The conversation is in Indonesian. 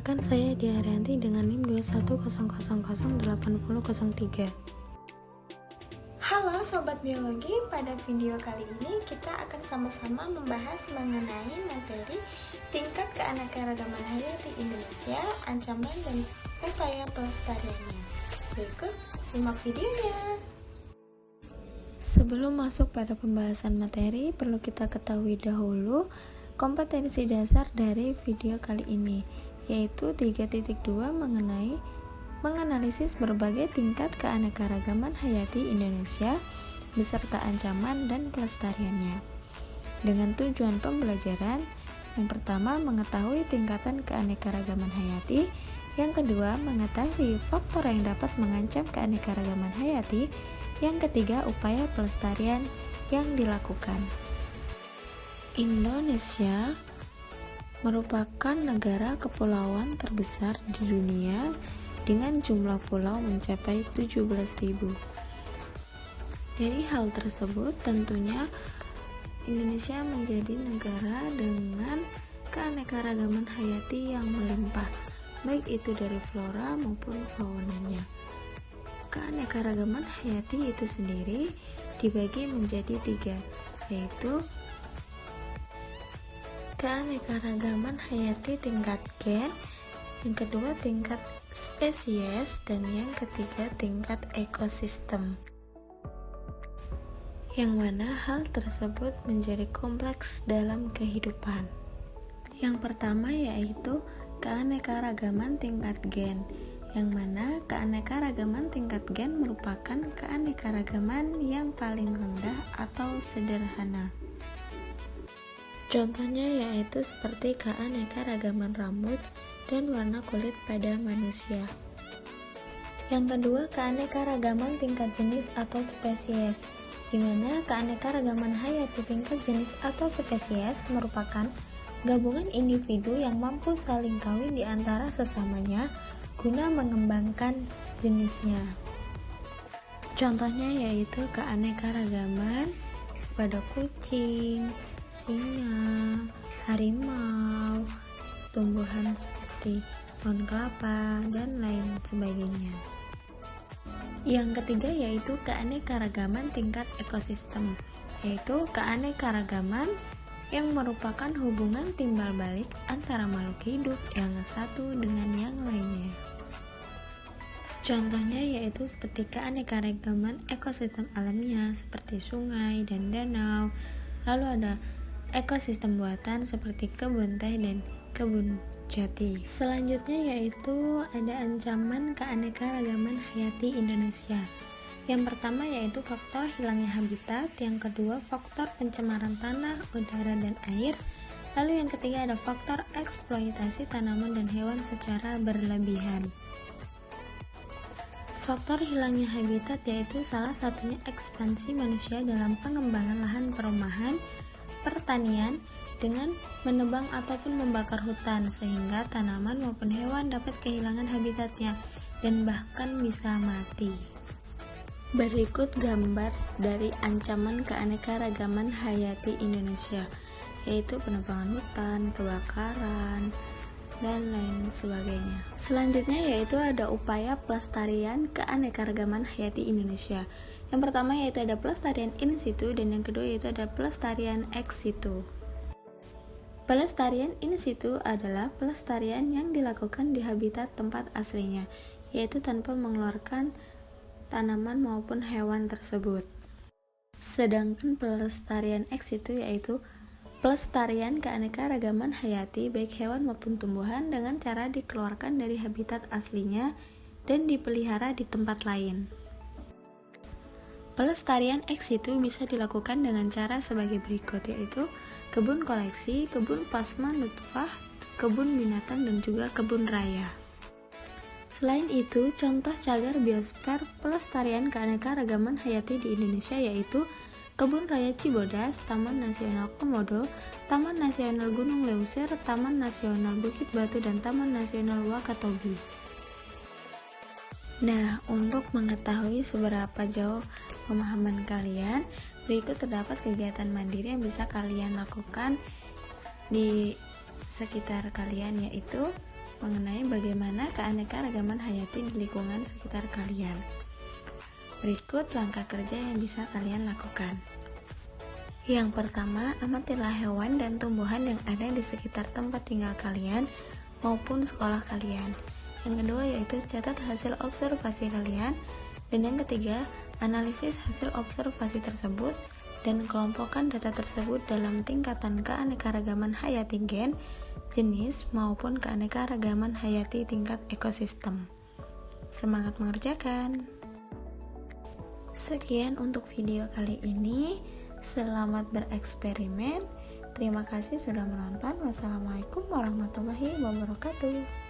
Perkenalkan, saya Diaryanti dengan NIM 210008003. Halo Sobat Biologi, pada video kali ini kita akan sama-sama membahas mengenai materi tingkat keanekaragaman hayati Indonesia, ancaman dan upaya pelestariannya. Berikut, simak videonya. Sebelum masuk pada pembahasan materi, perlu kita ketahui dahulu kompetensi dasar dari video kali ini, yaitu 3.2 menganalisis berbagai tingkat keanekaragaman hayati Indonesia beserta ancaman dan pelestariannya. Dengan tujuan pembelajaran, yang pertama mengetahui tingkatan keanekaragaman hayati, yang kedua mengetahui faktor yang dapat mengancam keanekaragaman hayati, yang ketiga upaya pelestarian yang dilakukan. Indonesia merupakan negara kepulauan terbesar di dunia dengan jumlah pulau mencapai 17.000. Dari hal tersebut, tentunya Indonesia menjadi negara dengan keanekaragaman hayati yang melimpah, baik itu dari flora maupun faunanya. Keanekaragaman hayati itu sendiri dibagi menjadi 3, yaitu keanekaragaman hayati tingkat gen, yang kedua tingkat spesies, dan yang ketiga tingkat ekosistem. Yang mana hal tersebut menjadi kompleks dalam kehidupan. Yang pertama yaitu keanekaragaman tingkat gen, yang mana keanekaragaman tingkat gen merupakan keanekaragaman yang paling rendah atau sederhana. Contohnya yaitu seperti keanekaragaman rambut dan warna kulit pada manusia. Yang kedua, keanekaragaman tingkat jenis atau spesies, di mana keanekaragaman hayati tingkat jenis atau spesies merupakan gabungan individu yang mampu saling kawin di antara sesamanya guna mengembangkan jenisnya. Contohnya yaitu keanekaragaman pada kucing, singa, harimau, tumbuhan seperti pohon kelapa, dan lain sebagainya. Yang ketiga yaitu keanekaragaman tingkat ekosistem, yaitu keanekaragaman yang merupakan hubungan timbal balik antara makhluk hidup yang satu dengan yang lainnya. Contohnya yaitu seperti keanekaragaman ekosistem alamiah seperti sungai dan danau, lalu ada ekosistem buatan seperti kebun teh dan kebun jati. Selanjutnya yaitu ada ancaman keanekaragaman hayati Indonesia. Yang pertama yaitu faktor hilangnya habitat, yang kedua faktor pencemaran tanah, udara, dan air, lalu yang ketiga ada faktor eksploitasi tanaman dan hewan secara berlebihan. Faktor hilangnya habitat yaitu salah satunya ekspansi manusia dalam pengembangan lahan perumahan, pertanian, dengan menebang ataupun membakar hutan sehingga tanaman maupun hewan dapat kehilangan habitatnya dan bahkan bisa mati. Berikut gambar dari ancaman keanekaragaman hayati Indonesia, yaitu penebangan hutan, kebakaran, dan lain sebagainya. Selanjutnya yaitu ada upaya pelestarian keanekaragaman hayati Indonesia. Yang pertama yaitu ada pelestarian in situ, dan yang kedua yaitu ada pelestarian ex situ. Pelestarian in situ adalah pelestarian yang dilakukan di habitat tempat aslinya, yaitu tanpa mengeluarkan tanaman maupun hewan tersebut. Sedangkan pelestarian ex situ yaitu pelestarian keanekaragaman hayati baik hewan maupun tumbuhan dengan cara dikeluarkan dari habitat aslinya dan dipelihara di tempat lain. Pelestarian ex situ bisa dilakukan dengan cara sebagai berikut, yaitu kebun koleksi, kebun plasma nutfah, kebun binatang, dan juga kebun raya. Selain itu, contoh cagar biosfer pelestarian keanekaragaman hayati di Indonesia yaitu Kebun Raya Cibodas, Taman Nasional Komodo, Taman Nasional Gunung Leuser, Taman Nasional Bukit Batu, dan Taman Nasional Wakatobi. Nah, untuk mengetahui seberapa jauh pemahaman kalian, berikut terdapat kegiatan mandiri yang bisa kalian lakukan di sekitar kalian, yaitu mengenai bagaimana keanekaragaman hayati di lingkungan sekitar kalian. Berikut langkah kerja yang bisa kalian lakukan. Yang pertama, amatilah hewan dan tumbuhan yang ada di sekitar tempat tinggal kalian maupun sekolah kalian. Yang kedua yaitu catat hasil observasi kalian. Dan yang ketiga, analisis hasil observasi tersebut dan kelompokkan data tersebut dalam tingkatan keanekaragaman hayati gen, jenis, maupun keanekaragaman hayati tingkat ekosistem. Semangat mengerjakan! Sekian untuk video kali ini. Selamat bereksperimen. Terima kasih sudah menonton. Wassalamualaikum warahmatullahi wabarakatuh.